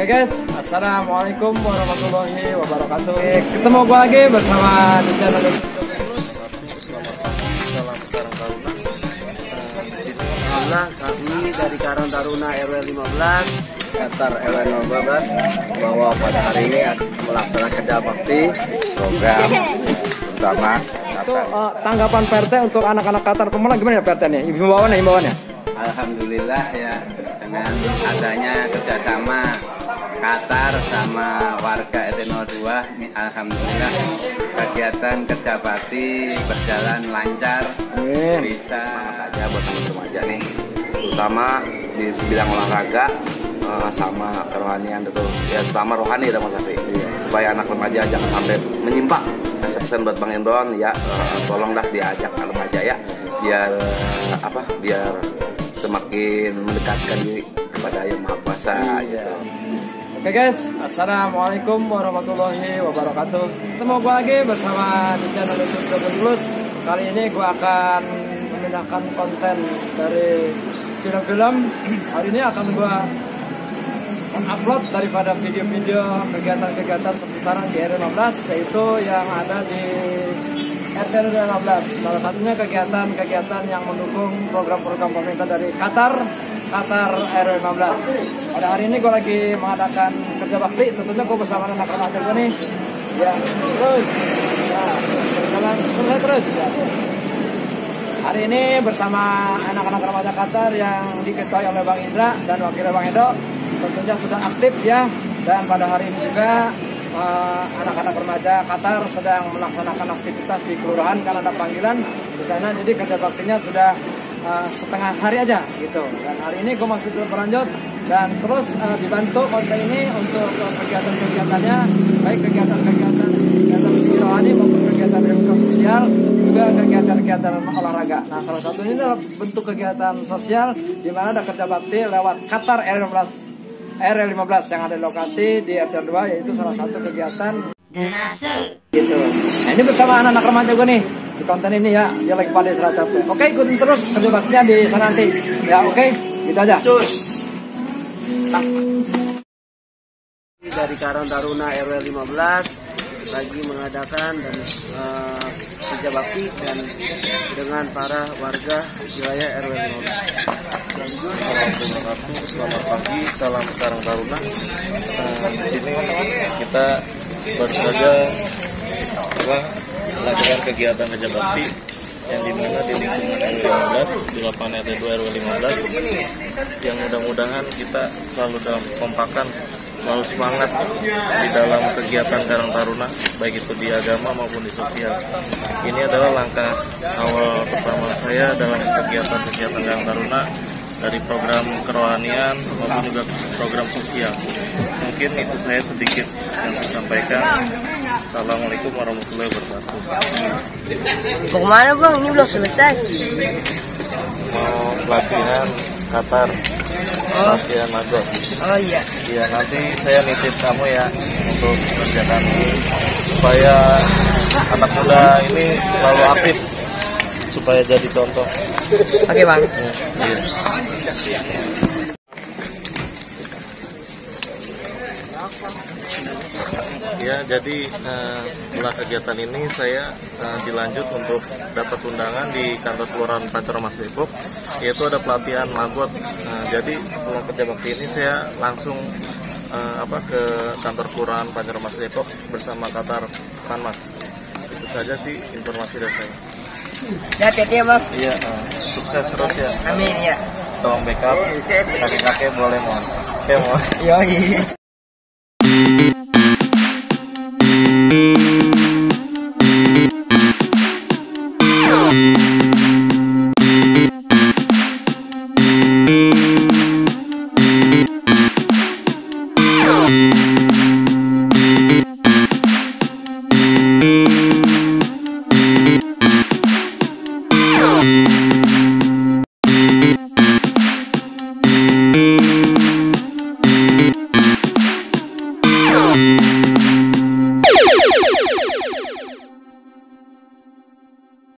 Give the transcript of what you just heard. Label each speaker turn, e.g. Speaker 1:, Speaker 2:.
Speaker 1: Guys, assalamualaikum warahmatullahi wabarakatuh. Ketemu gue lagi bersama di channel
Speaker 2: Salam Karang Taruna. Di sini kami dari Karang Taruna RW 15, Qatar RW 15, bahwa pada hari ini melaksanakan kerja bakti program utama.
Speaker 1: itu tanggapan PRT untuk anak-anak Qatar Pemula gimana ya PRT nih? Himbauannya?
Speaker 2: Alhamdulillah ya, dengan adanya kerjasama Qatar sama warga RT 02, alhamdulillah kegiatan kerja bakti berjalan lancar. Bisa aja buat teman-teman remaja nih, terutama di bidang olahraga sama kerohanian itu ya, terutama rohani ya Mas Safi, supaya anak remaja jangan sampai menyimpang. Saya pesan buat Bang Indron ya, tolonglah diajak remaja ya, biar semakin mendekatkan diri kepada Yang Maha Kuasa gitu.
Speaker 1: Oke guys, assalamualaikum warahmatullahi wabarakatuh. Ketemu gue lagi bersama di channel YouTube Double Plus. Kali ini gue akan memindahkan konten dari film-film. Hari ini akan gue upload daripada video-video kegiatan-kegiatan seputaran di RW 15, yaitu yang ada di RT 15. Salah satunya kegiatan-kegiatan yang mendukung program-program pemerintah dari Qatar RW 15. Pada hari ini gue lagi mengadakan kerja bakti, tentunya gue bersama anak remaja gue nih. Ya, terus. Ya. Hari ini bersama anak-anak remaja Qatar yang diketuai oleh Bang Indra dan wakilnya Bang Edo, tentunya sudah aktif ya. Dan pada hari ini juga anak-anak remaja Qatar sedang melaksanakan aktivitas di kelurahan karena ada panggilan di sana. Jadi kerja baktinya sudah setengah hari aja gitu. Dan hari ini gue masih terus berlanjut dan terus dibantu konten ini untuk kegiatan-kegiatannya, baik kegiatan-kegiatan segi rohani maupun kegiatan edukasi sosial, juga kegiatan-kegiatan olahraga. Nah, salah satunya adalah bentuk kegiatan sosial di mana ada kerja bakti lewat Qatar RW 15 yang ada di lokasi di RT 2, yaitu salah satu kegiatan gitu. Nah, ini bersama anak-anak remaja gue nih di konten ini ya, dia lagi pada istirahat capek. Oke, ikutin terus kerja baktinya di sana nanti ya. Oke, gitu aja.
Speaker 2: Dari Karang Taruna RW 15 lagi mengadakan dan kerja bakti dan dengan para warga wilayah RW 15. Assalamualaikum, selamat pagi, salam Karang Taruna. Di sini kita baru saja melakukan kegiatan kerja bakti yang dimana di lingkungan RW 15 di lapangan RT 2 RW 15, yang mudah-mudahan kita selalu dalam kekompakan, selalu semangat di dalam kegiatan Karang Taruna, baik itu di agama maupun di sosial. Ini adalah langkah awal pertama saya dalam kegiatan-kegiatan Karang Taruna, dari program kerohanian maupun juga program sosial. Mungkin itu saya sedikit yang saya sampaikan. Assalamualaikum warahmatullahi wabarakatuh.
Speaker 3: Mau kemana bang? Ini belum selesai.
Speaker 2: Mau pelatihan Qatar, pelatihan Magot.
Speaker 3: Oh iya.
Speaker 2: Iya, nanti saya nitip kamu ya untuk kerjakan supaya anak muda ini selalu aktif, supaya jadi contoh.
Speaker 3: Oke bang.
Speaker 2: Iya. Ya, jadi setelah kegiatan ini saya dilanjut untuk dapat undangan di kantor kelurahan Pancoramas Depok, yaitu ada pelatihan Magot. Jadi setelah kerja bakti ini saya langsung ke kantor kelurahan Pancoramas Depok bersama Qatar Panmas. Itu saja sih informasi dari saya.
Speaker 3: Ya, hati-hati ya bang.
Speaker 2: Iya, sukses terus ya.
Speaker 3: Amin ya.
Speaker 2: Tolong backup, kakek-kakek boleh mohon. Oke, mohon.
Speaker 3: Yoi.